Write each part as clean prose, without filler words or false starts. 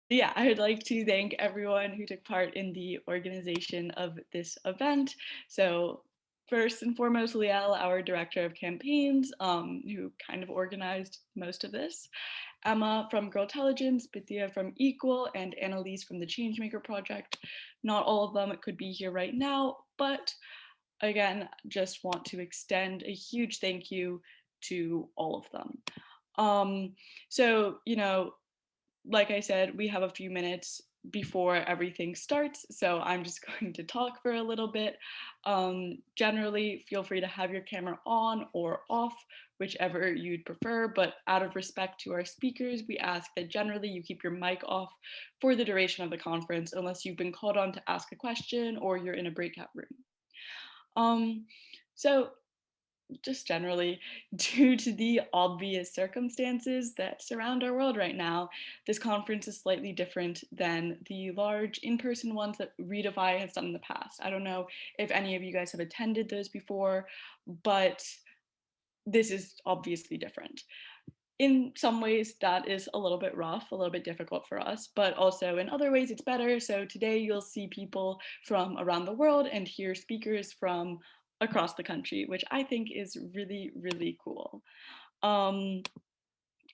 Yeah, I would like to thank everyone who took part in the organization of this event. So first and foremost, Liel, our director of campaigns, who kind of organized most of this. Emma from Girltelligence, Bithia from EEqual, and Annalise from the Changemaker Project. Not all of them could be here right now, but again, just want to extend a huge thank you to all of them. Um, so, like I said, we have a few minutes before everything starts, so I'm just going to talk for a little bit. Generally, feel free to have your camera on or off, whichever you'd prefer, but out of respect to our speakers, we ask that generally you keep your mic off for the duration of the conference unless you've been called on to ask a question or you're in a breakout room. Um, so just generally, due to the obvious circumstances that surround our world right now, this conference is slightly different than the large in-person ones that Redefy has done in the past. I don't know if any of you guys have attended those before, but this is obviously different. In some ways, that is a little bit rough, a little bit difficult for us, but also in other ways, it's better. So today you'll see people from around the world and hear speakers from across the country, which I think is really, really cool. Um,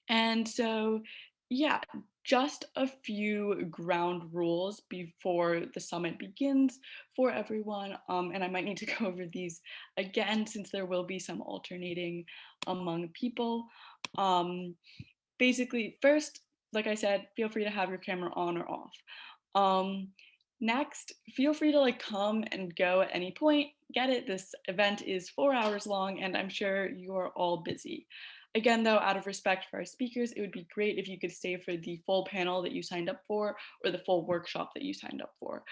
and so, yeah, just a few ground rules before the summit begins for everyone. And I might need to go over these again since there will be some alternating among people. Um, Basically, first, like I said, feel free to have your camera on or off. Um, Next, feel free to come and go at any point. Get it, this event is 4 hours long and I'm sure you're all busy. Again, though, out of respect for our speakers, it would be great if you could stay for the full panel that you signed up for or the full workshop that you signed up for,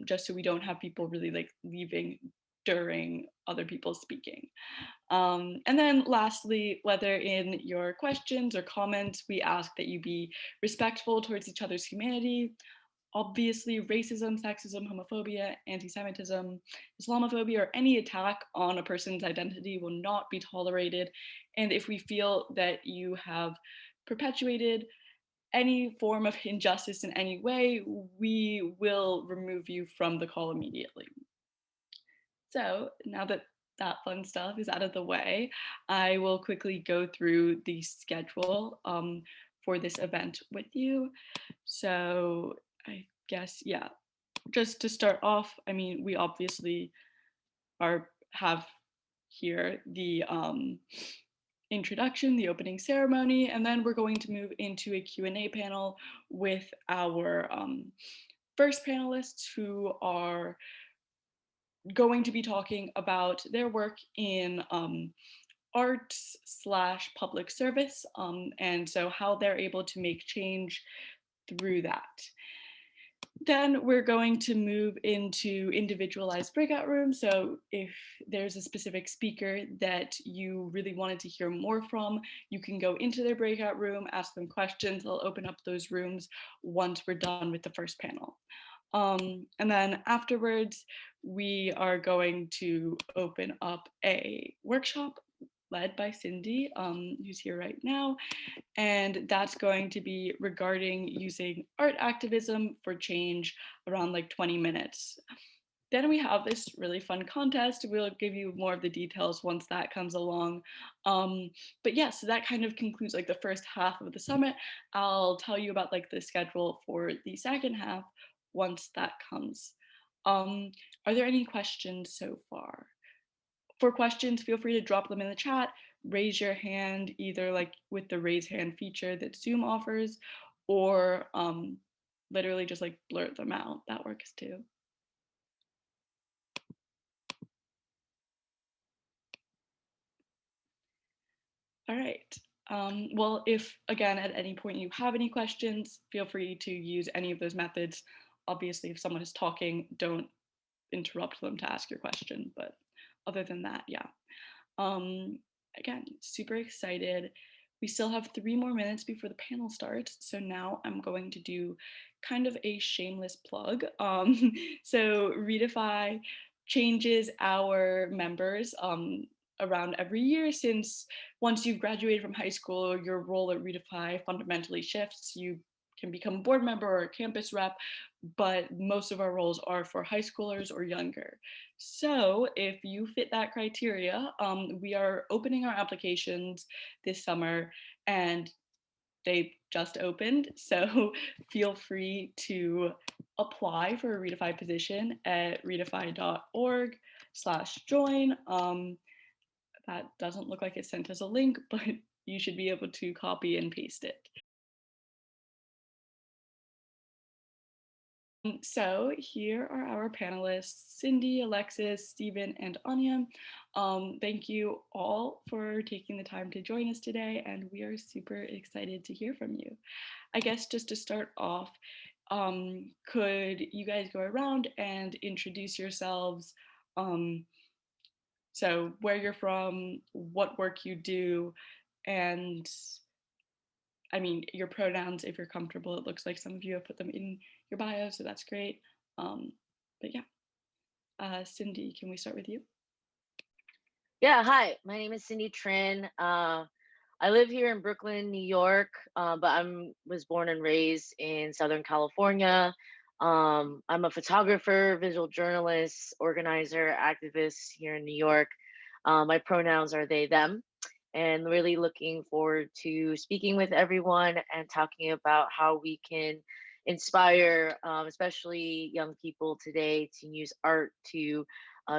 just so we don't have people really leaving during other people speaking. And then lastly, whether in your questions or comments, we ask that you be respectful towards each other's humanity. Obviously, racism, sexism, homophobia, anti-Semitism, Islamophobia, or any attack on a person's identity will not be tolerated. And if we feel that you have perpetuated any form of injustice in any way, we will remove you from the call immediately. So now that that fun stuff is out of the way, I will quickly go through the schedule for this event with you. So I guess, yeah, just to start off, I mean, we obviously have here the introduction, the opening ceremony, and then we're going to move into a Q&A panel with our first panelists who are going to be talking about their work in arts slash public service, and so how they're able to make change through that. Then we're going to move into individualized breakout rooms. So if there's a specific speaker that you really wanted to hear more from, you can go into their breakout room, ask them questions. They'll open up those rooms once we're done with the first panel. And then afterwards, we are going to open up a workshop led by Cindy, who's here right now. And that's going to be regarding using art activism for change around 20 minutes. Then we have this really fun contest. We'll give you more of the details once that comes along. But yeah, so that kind of concludes the first half of the summit. I'll tell you about the schedule for the second half once that comes. Are there any questions so far? For questions, feel free to drop them in the chat, raise your hand either with the raise hand feature that Zoom offers, or literally just blurt them out. That works too. All right. Well, if again at any point you have any questions, feel free to use any of those methods. Obviously, if someone is talking, don't interrupt them to ask your question. But other than that, yeah. Again, super excited. We still have 3 more minutes before the panel starts. So now I'm going to do kind of a shameless plug. So Redefy changes our members around every year, since once you've graduated from high school, your role at Redefy fundamentally shifts. You can become a board member or a campus rep, but most of our roles are for high schoolers or younger. So if you fit that criteria, we are opening our applications this summer, and they just opened. So feel free to apply for a Redefy position at redefy.org/join. That doesn't look like it sent us a link, but you should be able to copy and paste it. So here are our panelists, Cindy, Alexis, Stephen, and Anya. Thank you all for taking the time to join us today, and we are super excited to hear from you. I guess just to start off, could you guys go around and introduce yourselves? So where you're from, what work you do, and I mean, your pronouns, if you're comfortable. It looks like some of you have put them in your bio, so that's great. But yeah, Cindy, can we start with you? Yeah, hi, my name is Cindy Trinh. I live here in Brooklyn, New York, but was born and raised in Southern California. I'm a photographer, visual journalist, organizer, activist here in New York. My pronouns are they, them, and really looking forward to speaking with everyone and talking about how we can inspire, especially young people today, to use art to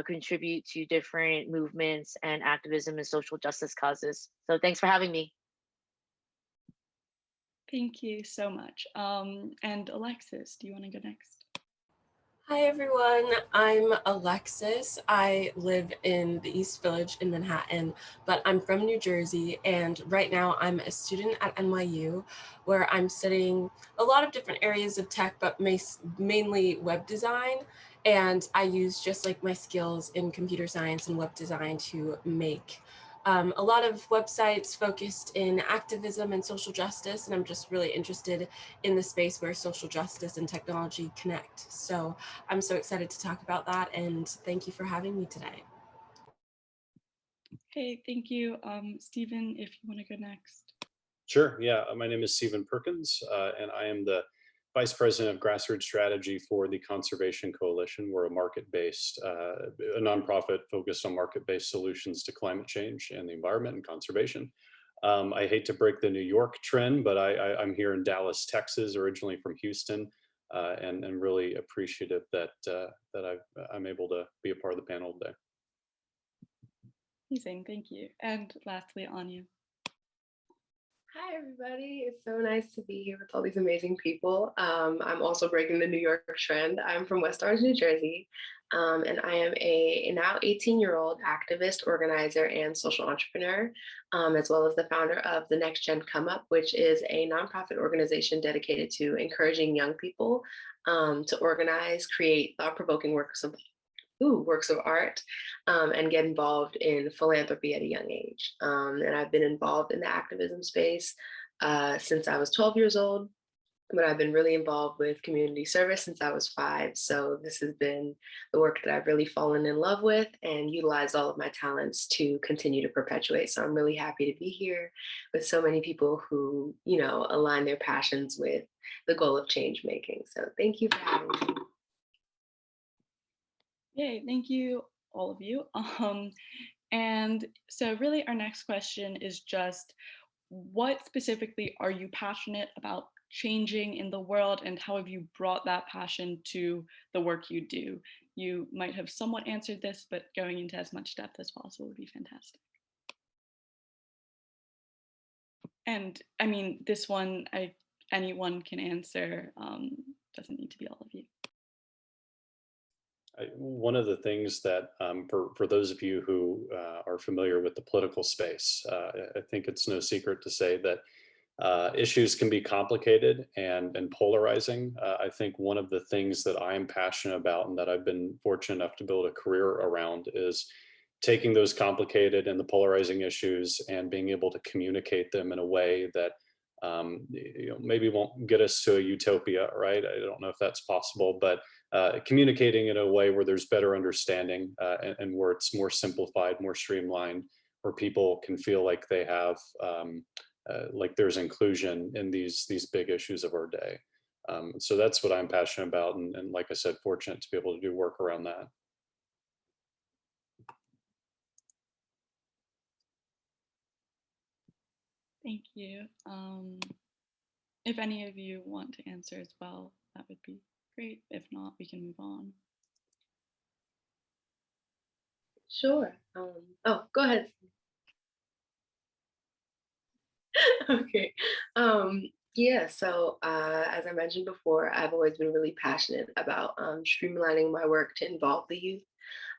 contribute to different movements and activism and social justice causes. So thanks for having me. Thank you so much. And Alexis, do you want to go next? Hi everyone, I'm Alexis. I live in the East Village in Manhattan, but I'm from New Jersey, and right now I'm a student at NYU, where I'm studying a lot of different areas of tech, but mainly web design. And I use just like my skills in computer science and web design to make a lot of websites focused in activism and social justice, and I'm just really interested in the space where social justice and technology connect. So I'm so excited to talk about that, and thank you for having me today. Hey, thank you. Stephen, if you want to go next. Sure, yeah, my name is Stephen Perkins, and I am the Vice President of Grassroots Strategy for the Conservation Coalition. We're a market-based, a nonprofit focused on market-based solutions to climate change and the environment and conservation. I hate to break the New York trend, but I'm here in Dallas, Texas, originally from Houston, and really appreciative that I'm able to be a part of the panel today. Amazing, thank you. And lastly, Anya. Hi, everybody. It's so nice to be here with all these amazing people. I'm also breaking the New York trend. I'm from West Orange, New Jersey, and I am a now 18-year-old activist, organizer, and social entrepreneur, as well as the founder of the Next Gen Come Up, which is a nonprofit organization dedicated to encouraging young people to organize, create thought-provoking works of art, and get involved in philanthropy at a young age. And I've been involved in the activism space since I was 12 years old, but I've been really involved with community service since I was 5. So this has been the work that I've really fallen in love with and utilized all of my talents to continue to perpetuate. So I'm really happy to be here with so many people who, align their passions with the goal of change making. So thank you for having me. Yay, thank you, all of you. And so really our next question is just, what specifically are you passionate about changing in the world, and how have you brought that passion to the work you do? You might have somewhat answered this, but going into as much depth as possible would be fantastic. And I mean, this one, anyone can answer, doesn't need to be all of you. One of the things that, for those of you who are familiar with the political space, I think it's no secret to say that issues can be complicated and polarizing. I think one of the things that I am passionate about and that I've been fortunate enough to build a career around is taking those complicated and the polarizing issues and being able to communicate them in a way that maybe won't get us to a utopia, right? I don't know if that's possible, but communicating in a way where there's better understanding and where it's more simplified, more streamlined, where people can feel like they have like there's inclusion in these big issues of our day. So that's what I'm passionate about, and like I said, fortunate to be able to do work around that. Thank you. If any of you want to answer as well, that would be great. If not, we can move on. Sure. Oh, go ahead. Okay. Yeah, so as I mentioned before, I've always been really passionate about streamlining my work to involve the youth,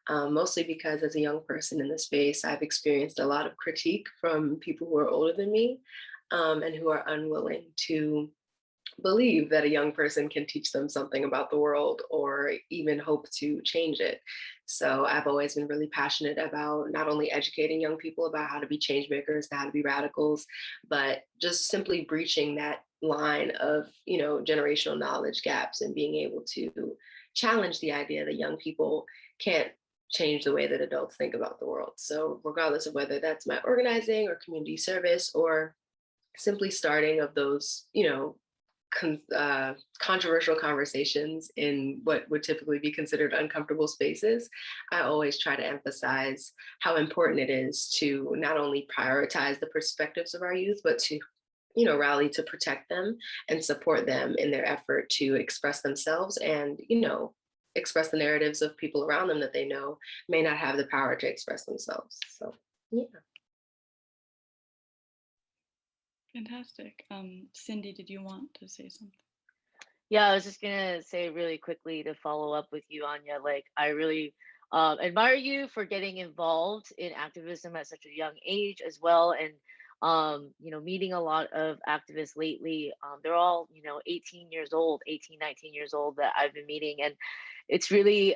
mostly because as a young person in the space, I've experienced a lot of critique from people who are older than me, and who are unwilling to believe that a young person can teach them something about the world or even hope to change it. So I've always been really passionate about not only educating young people about how to be change makers, how to be radicals, but just simply breaching that line of, generational knowledge gaps and being able to challenge the idea that young people can't change the way that adults think about the world. So regardless of whether that's my organizing or community service or simply starting of those, controversial conversations in what would typically be considered uncomfortable spaces, I always try to emphasize how important it is to not only prioritize the perspectives of our youth, but to rally to protect them and support them in their effort to express themselves and, express the narratives of people around them that they know may not have the power to express themselves. So, yeah. Fantastic. Cindy, did you want to say something? Yeah, I was just gonna say really quickly to follow up with you, Anya. Like, I really admire you for getting involved in activism at such a young age as well, and meeting a lot of activists lately. They're all 18 years old, 18, 19 years old that I've been meeting, and it's really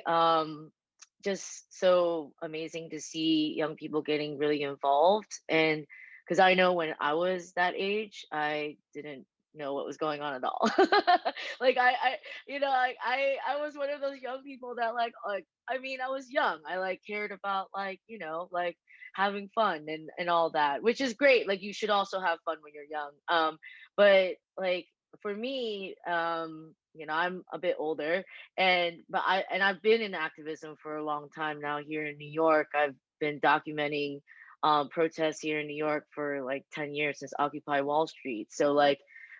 just so amazing to see young people getting really involved. And because I know when I was that age, I didn't know what was going on at all. Like I was one of those young people that I mean, I was young. I cared about like having fun and all that, which is great. Like, you should also have fun when you're young. But like for me, I'm a bit older, and I've been in activism for a long time now here in New York. I've been documenting protests here in New York for like 10 years, since Occupy Wall Street. So like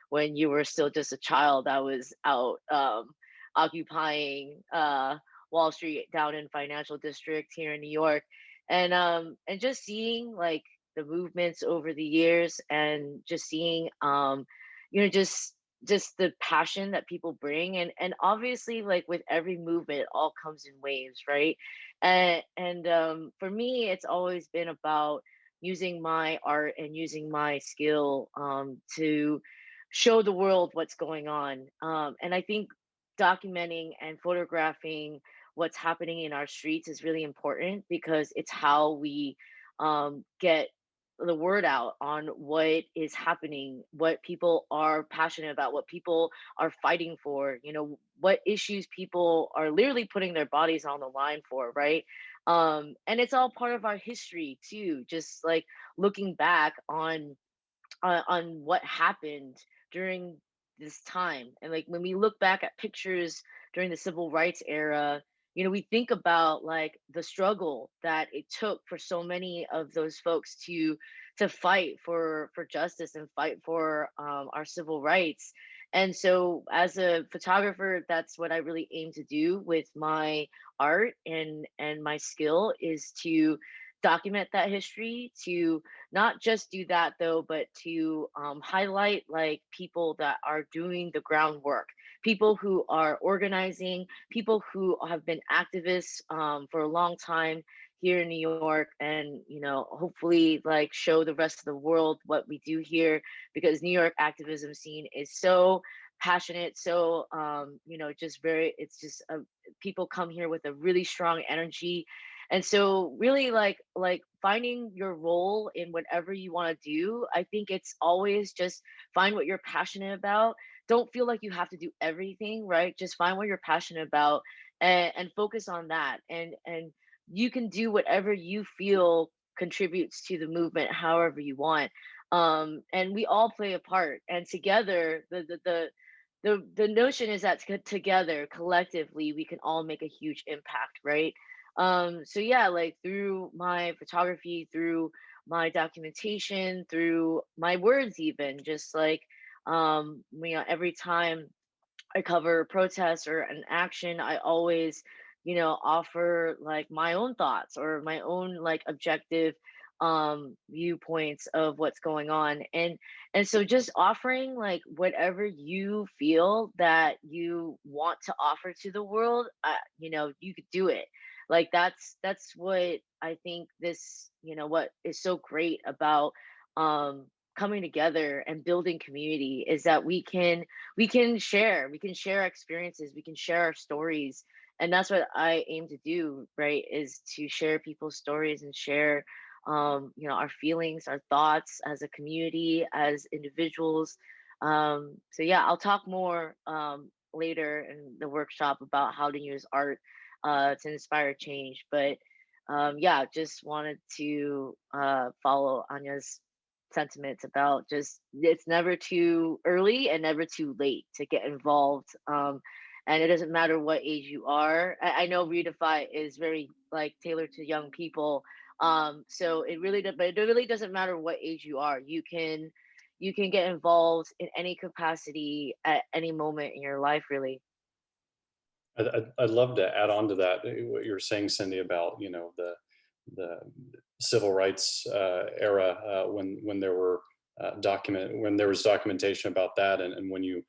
when you were still just a child, I was out occupying Wall Street down in Financial District here in New York, and just seeing like the movements over the years, and just seeing just the passion that people bring, and obviously like with every movement it all comes in waves, right? And for me it's always been about using my art and using my skill to show the world what's going on. And I think documenting and photographing what's happening in our streets is really important, because it's how we get the word out on what is happening, what people are passionate about, what people are fighting for, what issues people are literally putting their bodies on the line for, right? And it's all part of our history too, just like looking back on what happened during this time. And like when we look back at pictures during the civil rights era, we think about like the struggle that it took for so many of those folks to fight for justice and fight for our civil rights. And so as a photographer, that's what I really aim to do with my art and my skill, is to document that history, to not just do that though, but to highlight like people that are doing the groundwork, people who are organizing, people who have been activists for a long time here in New York, and hopefully like show the rest of the world what we do here, because New York activism scene is so passionate, so just very, it's just people come here with a really strong energy. And so really like finding your role in whatever you want to do, I think it's always just find what you're passionate about. Don't feel like you have to do everything, right? Just find what you're passionate about, and focus on that, and you can do whatever you feel contributes to the movement however you want. And we all play a part. And together, the notion is that together, collectively, we can all make a huge impact, right? So yeah, like through my photography, through my documentation, through my words, even just like every time I cover protests or an action, I always, offer like my own thoughts or my own like objective viewpoints of what's going on. And so just offering like whatever you feel that you want to offer to the world, you could do it. Like that's what I think this, what is so great about coming together and building community is that we can share experiences, we can share our stories. And that's what I aim to do, right, is to share people's stories and share our feelings, our thoughts as a community, as individuals. So yeah, I'll talk more later in the workshop about how to use art to inspire change. But yeah, just wanted to follow Anya's sentiments about just it's never too early and never too late to get involved. And it doesn't matter what age you are. I know Redefy is very like tailored to young people. So but it really doesn't matter what age you are. You can get involved in any capacity at any moment in your life, really. I'd love to add on to that, what you're saying, Cindy, about the civil rights era, when there were when there was documentation about that, and when you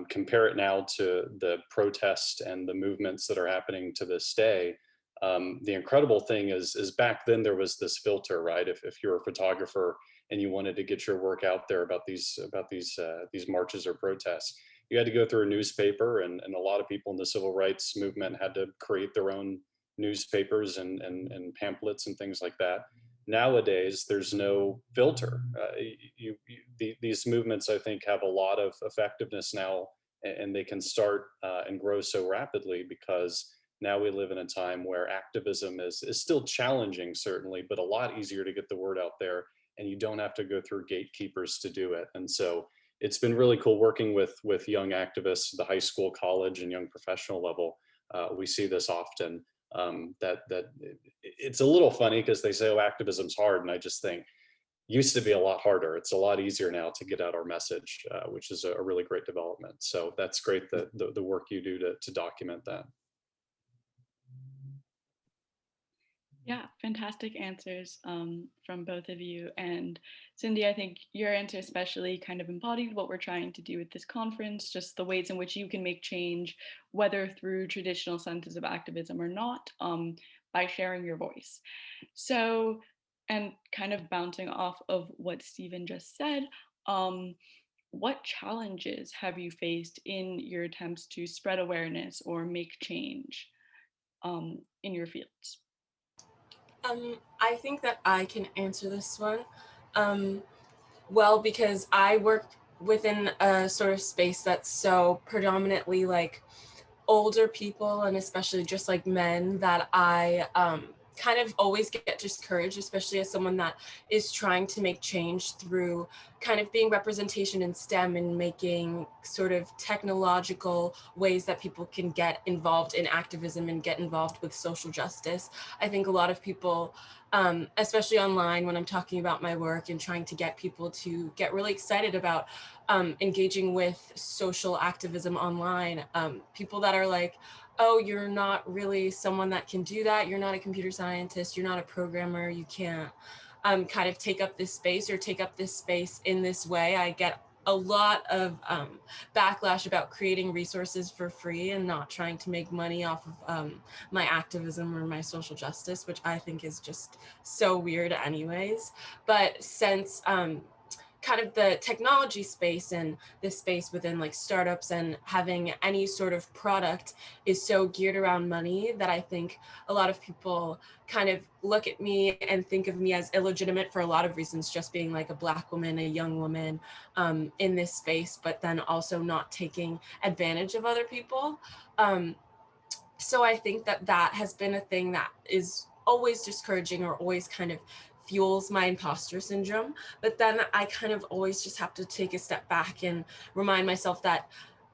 compare it now to the protest and the movements that are happening to this day. The incredible thing is back then there was this filter, right? If you're a photographer and you wanted to get your work out there about these marches or protests, you had to go through a newspaper, and a lot of people in the civil rights movement had to create their own newspapers and pamphlets and things like that. Nowadays, there's no filter. These movements, I think, have a lot of effectiveness now, and they can start and grow so rapidly because now we live in a time where activism is still challenging, certainly, but a lot easier to get the word out there, and you don't have to go through gatekeepers to do it. And so it's been really cool working with young activists, the high school, college, and young professional level. We see this often. That it's a little funny because they say, oh, activism's hard, and I just think used to be a lot harder. It's a lot easier now to get out our message, which is a really great development. So that's great, that the work you do to document that. Yeah, fantastic answers from both of you. And Cindy, I think your answer especially kind of embodied what we're trying to do with this conference, just the ways in which you can make change, whether through traditional senses of activism or not, by sharing your voice. So, and kind of bouncing off of what Stephen just said, what challenges have you faced in your attempts to spread awareness or make change in your fields? I think that I can answer this one. Well, because I work within a sort of space that's so predominantly like older people, and especially just like men, that I kind of always get discouraged, especially as someone that is trying to make change through kind of being representation in STEM and making sort of technological ways that people can get involved in activism and get involved with social justice. I think a lot of people, especially online when I'm talking about my work and trying to get people to get really excited about engaging with social activism online, people that are like, oh, you're not really someone that can do that. You're not a computer scientist. You're not a programmer. You can't kind of take up this space or take up this space in this way. I get a lot of backlash about creating resources for free and not trying to make money off of my activism or my social justice, which I think is just so weird anyways. But since kind of the technology space and the space within like startups and having any sort of product is so geared around money, that I think a lot of people kind of look at me and think of me as illegitimate for a lot of reasons, just being like a Black woman, a young woman in this space, but then also not taking advantage of other people. So I think that that has been a thing that is always discouraging or always kind of fuels my imposter syndrome. But then I kind of always just have to take a step back and remind myself that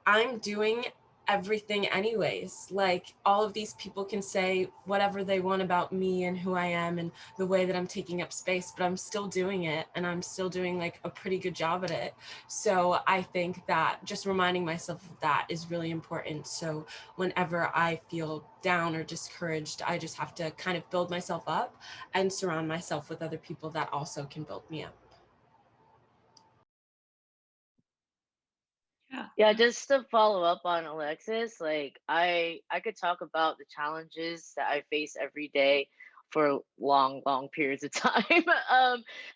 I'm doing everything anyways. Like, all of these people can say whatever they want about me and who I am and the way that I'm taking up space, but I'm still doing it, and I'm still doing like a pretty good job at it. So I think that just reminding myself of that is really important. So whenever I feel down or discouraged, I just have to kind of build myself up and surround myself with other people that also can build me up. Yeah, just to follow up on Alexis, like I could talk about the challenges that I face every day for long periods of time.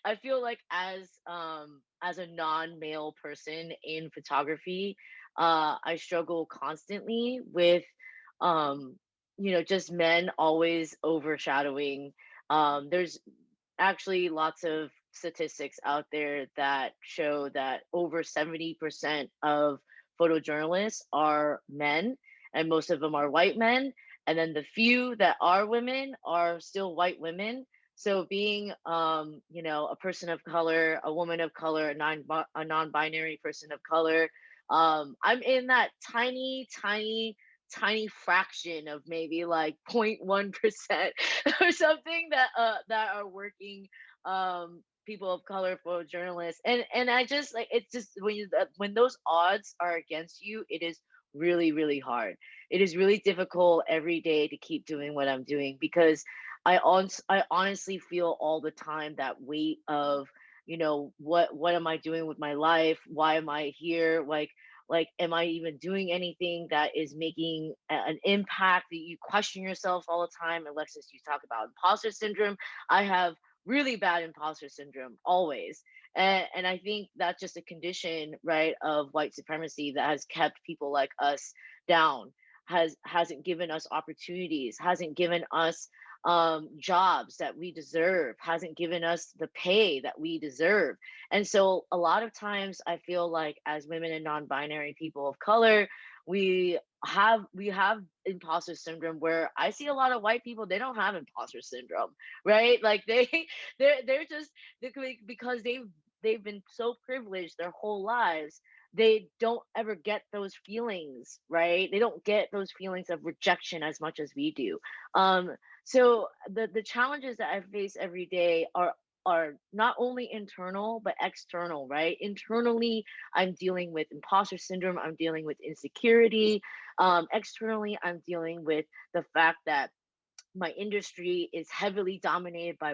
I feel like as a non-male person in photography, I struggle constantly with just men always overshadowing. There's actually lots of statistics out there that show that over 70% of photojournalists are men, and most of them are white men. And then the few that are women are still white women. So being, a person of color, a woman of color, a non-binary person of color, I'm in that tiny fraction of maybe like 0.1% or something that are working people of color photojournalists. And I just like, it's just when those odds are against you, it is really hard. It is really difficult every day to keep doing what I'm doing, because I honestly feel all the time that weight of, what am I doing with my life? Why am I here? Like, am I even doing anything that is making an impact? That you question yourself all the time. Alexis, you talk about imposter syndrome. I have really bad imposter syndrome always. And I think that's just a condition, right, of white supremacy that has kept people like us down, hasn't given us opportunities, hasn't given us jobs that we deserve, hasn't given us the pay that we deserve. And so a lot of times I feel like as women and non-binary people of color, we have imposter syndrome, where I see a lot of white people, they don't have imposter syndrome, right? Like they're just, because they've been so privileged their whole lives, they don't ever get those feelings, right? They don't get those feelings of rejection as much as we do. So the challenges that I face every day are not only internal but external, right? Internally, I'm dealing with imposter syndrome, I'm dealing with insecurity. Externally, I'm dealing with the fact that my industry is heavily dominated by